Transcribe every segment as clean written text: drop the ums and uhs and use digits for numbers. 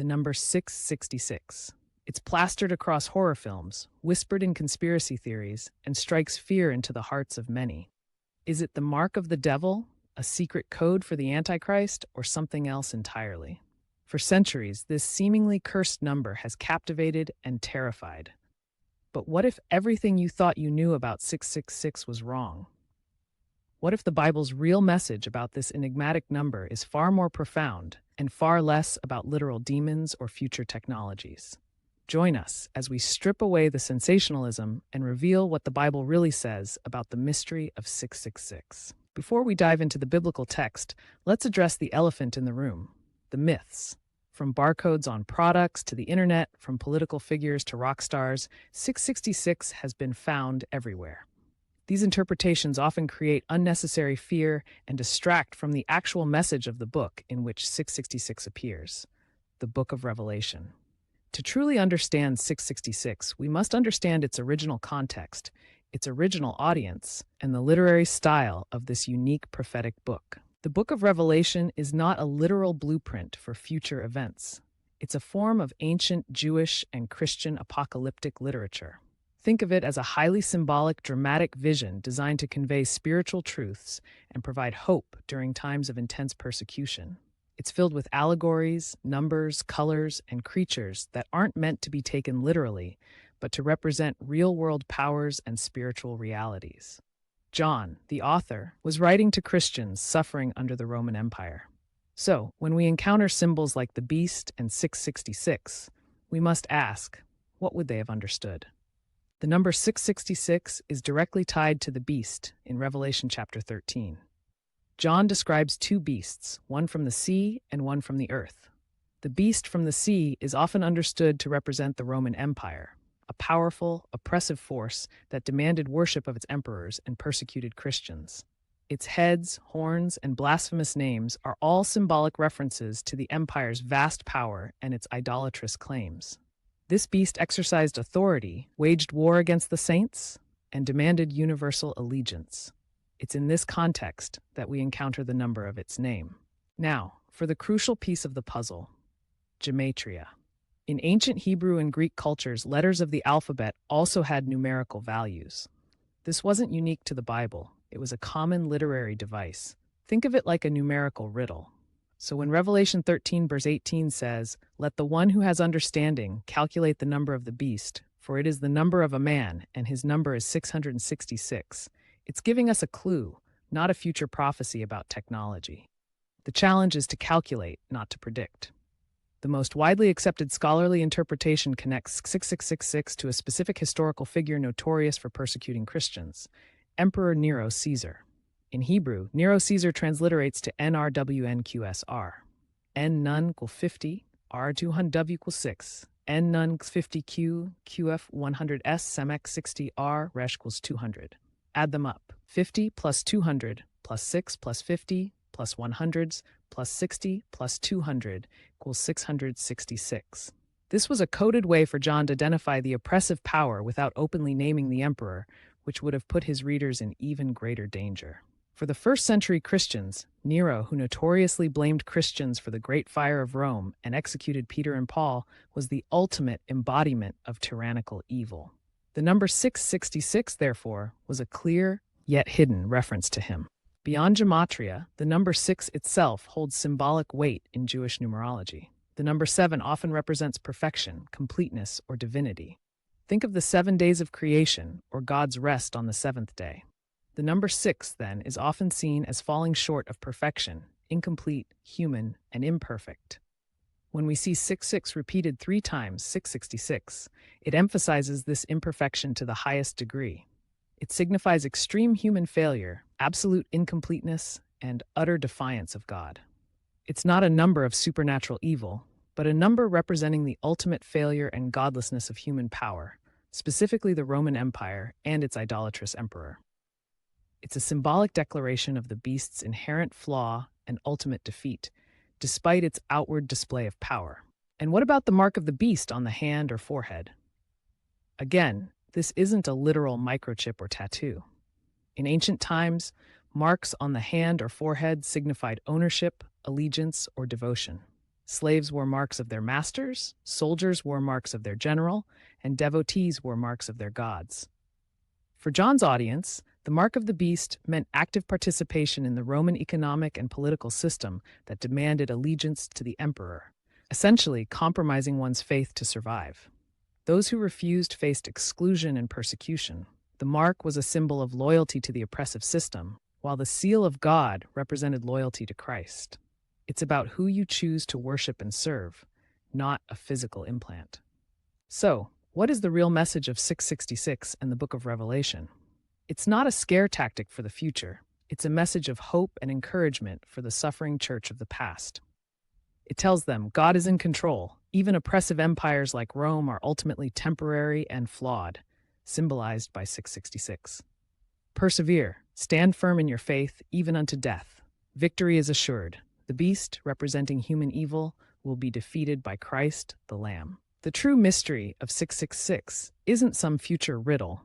the number 666. It's plastered across horror films, whispered in conspiracy theories, and strikes fear into the hearts of many. Is it the mark of the devil, a secret code for the Antichrist, or something else entirely? For centuries, this seemingly cursed number has captivated and terrified. But what if everything you thought you knew about 666 was wrong? What if the Bible's real message about this enigmatic number is far more profound and far less about literal demons or future technologies? Join us as we strip away the sensationalism and reveal what the Bible really says about the mystery of 666. Before we dive into the biblical text, let's address the elephant in the room, the myths. From barcodes on products to the internet, from political figures to rock stars, 666 has been found everywhere. These interpretations often create unnecessary fear and distract from the actual message of the book in which 666 appears, the Book of Revelation. To truly understand 666, we must understand its original context, its original audience, and the literary style of this unique prophetic book. The Book of Revelation is not a literal blueprint for future events. It's a form of ancient Jewish and Christian apocalyptic literature. Think of it as a highly symbolic, dramatic vision designed to convey spiritual truths and provide hope during times of intense persecution. It's filled with allegories, numbers, colors, and creatures that aren't meant to be taken literally, but to represent real-world powers and spiritual realities. John, the author, was writing to Christians suffering under the Roman Empire. So, when we encounter symbols like the beast and 666, we must ask, what would they have understood? The number 666 is directly tied to the beast in Revelation chapter 13. John describes two beasts, one from the sea and one from the earth. The beast from the sea is often understood to represent the Roman Empire, a powerful, oppressive force that demanded worship of its emperors and persecuted Christians. Its heads, horns, and blasphemous names are all symbolic references to the empire's vast power and its idolatrous claims. This beast exercised authority, waged war against the saints, and demanded universal allegiance. It's in this context that we encounter the number of its name. Now, for the crucial piece of the puzzle, gematria. In ancient Hebrew and Greek cultures, letters of the alphabet also had numerical values. This wasn't unique to the Bible. It was a common literary device. Think of it like a numerical riddle. So when Revelation 13 verse 18 says, "Let the one who has understanding calculate the number of the beast, for it is the number of a man, and his number is 666, it's giving us a clue, not a future prophecy about technology. The challenge is to calculate, not to predict. The most widely accepted scholarly interpretation connects 6666 to a specific historical figure notorious for persecuting Christians, Emperor Nero Caesar. In Hebrew, Nero Caesar transliterates to NRWNQSR. N nun equal 50, R 200W equals 6, N nun 50Q, QF 100S, Semex 60R, Resh equals 200. Add them up. 50 plus 200 plus 6 plus 50 plus 100s plus 60 plus 200 equals 666. This was a coded way for John to identify the oppressive power without openly naming the emperor, which would have put his readers in even greater danger. For the first-century Christians, Nero, who notoriously blamed Christians for the Great Fire of Rome and executed Peter and Paul, was the ultimate embodiment of tyrannical evil. The number 666, therefore, was a clear, yet hidden reference to him. Beyond gematria, the number 6 itself holds symbolic weight in Jewish numerology. The number 7 often represents perfection, completeness, or divinity. Think of the 7 days of creation, or God's rest on the 7th day. The number 6, then, is often seen as falling short of perfection, incomplete, human, and imperfect. When we see 66 repeated 3 times, 666, it emphasizes this imperfection to the highest degree. It signifies extreme human failure, absolute incompleteness, and utter defiance of God. It's not a number of supernatural evil, but a number representing the ultimate failure and godlessness of human power, specifically the Roman Empire and its idolatrous emperor. It's a symbolic declaration of the beast's inherent flaw and ultimate defeat, despite its outward display of power. And what about the mark of the beast on the hand or forehead? Again, this isn't a literal microchip or tattoo. In ancient times, marks on the hand or forehead signified ownership, allegiance, or devotion. Slaves wore marks of their masters, soldiers wore marks of their general, and devotees wore marks of their gods. For John's audience, the mark of the beast meant active participation in the Roman economic and political system that demanded allegiance to the emperor, essentially compromising one's faith to survive. Those who refused faced exclusion and persecution. The mark was a symbol of loyalty to the oppressive system, while the seal of God represented loyalty to Christ. It's about who you choose to worship and serve, not a physical implant. So, what is the real message of 666 and the Book of Revelation? It's not a scare tactic for the future. It's a message of hope and encouragement for the suffering church of the past. It tells them God is in control. Even oppressive empires like Rome are ultimately temporary and flawed, symbolized by 666. Persevere. Stand firm in your faith, even unto death. Victory is assured. The beast, representing human evil, will be defeated by Christ, the Lamb. The true mystery of 666 isn't some future riddle,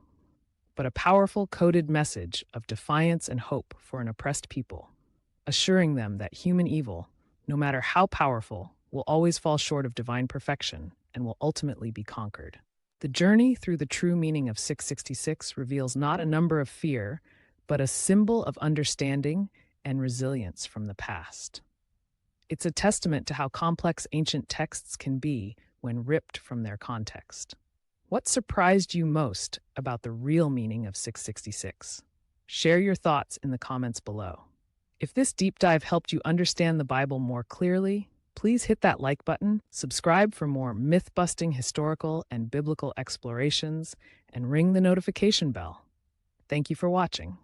but a powerful coded message of defiance and hope for an oppressed people, assuring them that human evil, no matter how powerful, will always fall short of divine perfection and will ultimately be conquered. The journey through the true meaning of 666 reveals not a number of fear, but a symbol of understanding and resilience from the past. It's a testament to how complex ancient texts can be when ripped from their context. What surprised you most about the real meaning of 666? Share your thoughts in the comments below. If this deep dive helped you understand the Bible more clearly, please hit that like button, subscribe for more myth-busting historical and biblical explorations, and ring the notification bell. Thank you for watching.